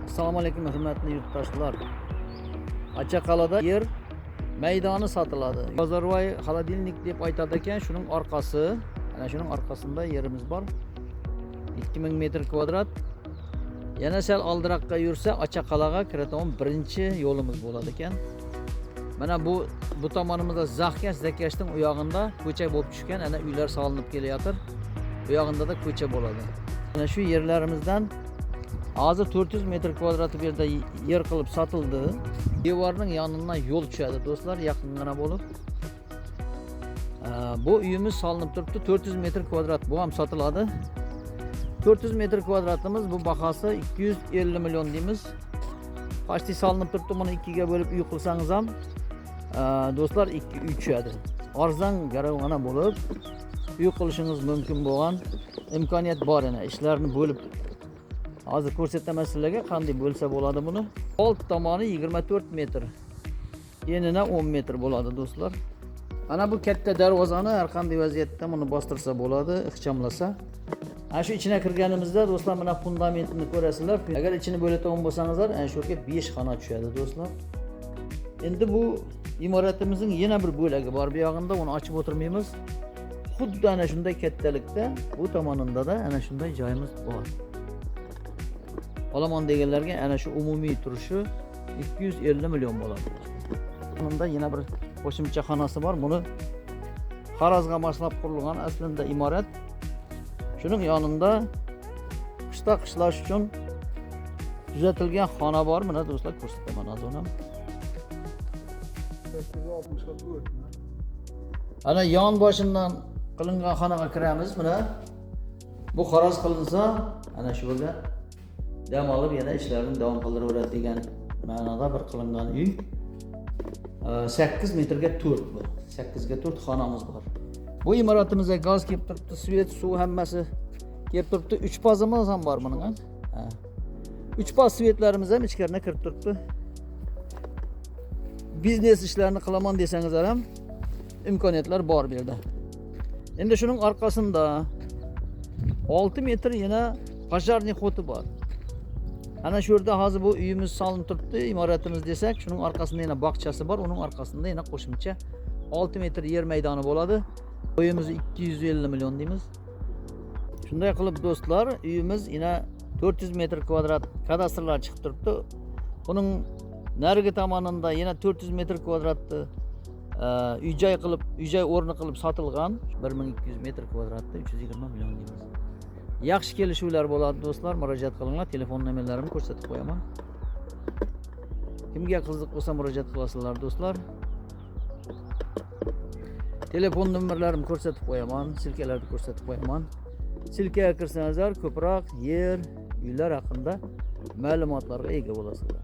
Assalomu alaykum hurmatli yurtdoshlar. Achaqalada yer maydoni sotiladi. Bozorvoy холодильник deb aytadi ekan, shuning orqasi, ana shuning orqasida yerimiz bor. 2000 metr kvadrat. Yana sal oldiroqqa yursa Achaqalaga kiradigan birinchi yo'limiz bo'ladi ekan. Mana bu tomonimizda Zakashning u yog'inda ko'cha bo'lib tushgan, ana uylar solinib kelayotir. Bu yog'inda da ko'cha bo'ladi. Mana shu yerlarimizdan hozir 400 metr kvadrat bu yerda yer qilib sotildi. Devorning yonidan yo'l tushadi do'stlar, yaqingina bo'lib. Bu uyimiz solinib turibdi, 400 metr kvadrat bu ham sotiladi. 400 metr kvadratimiz bu bahosi 250 million deymiz. Почти solinib turibdi, buni ikkiga bo'lib uy qilsangiz ham do'stlar 2 uy tushadi. Arzon garovana bo'lib uy qilishingiz mumkin bo'lgan imkoniyat bor yana ishlarni bo'lib. Hozir ko'rsataman sizlarga qanday bo'lsa bo'ladi buni. Old tomoni 24 metr. Enina 10 metr bo'ladi do'stlar. Ana bu katta darvozani har qanday vaziyatda buni bostirsa bo'ladi, ixchamlasa. Ana shu ichine kirganimizda do'stlar mana fundamentini ko'rasizlar. Agar ichini bo'ladigan bo'lsangizlar, ana shu yerga 5 xona tushadi do'stlar. Endi bu imoratimizning yana bir bo'lagi bor. Bu yog'inda uni ochib o'tirmaymiz. Xuddi ana shunday kattalikda bu tomonida da ana shunday joyimiz bor. Olaman deganlarga ana shu umumiy turishi 250 million bo'ladi. Bunda yana bir qo'shimcha xonasi bor. Buni Xorazmga moslab qurilgan aslida imorat. Shuning yonida qishda qishlash uchun tuzatilgan xona bor. Mana do'stlar ko'rsataman hozir uni. Ana yon boshidan qilingan xonaga kiramiz. Mana bu xaroz qilinsa, ana shu yerga dam olib yana ishlarni davom qildiraveradi degan ma'noda bir qilingan uy. 8 metrga 4 bu. 8 ga 4 xonamiz bor. Bu imoratimizga gaz kelib turibdi, svet, suv hammasi kelib turibdi. 3 fazimiz ham bor buning. 3 faz svetlarimiz ham ichkariga kirib turibdi. Biznes ishlarini qilaman desangiz ham imkoniyatlar bor bu yerda. Endi shuning orqasida 6 metr yana pожарный xoti bor. Ana shu yerda hozir bu uyimiz solinib turibdi, imoratimiz desak, shuning orqasida yana bog'chasi bor, uning orqasida yana qo'shimcha 6 metr yer maydoni bo'ladi. Uyimiz 250 million deymiz. Shunday qilib do'stlar, uyimiz yana 400 metr kvadrat kadastrlar chiqib turibdi. Buning narigi tomonida yana 400 metr kvadratni uy-joy qilib, uy-joy o'rni qilib sotilgan 1200 metr kvadratda 320 million deymiz. Yaxshi kelishuvlar bo'ladi do'stlar, murojaat qilinglar. Telefon nomerlarimni ko'rsatib qo'yaman. Kimga qiziq bo'lsa murojaat qilasizlar do'stlar. Telefon nomerlarimni ko'rsatib qo'yaman, silkalarni ko'rsatib qo'yaman. Silkaga kirsangizlar ko'proq yer, uylar haqida ma'lumotlarga ega bo'lasizlar.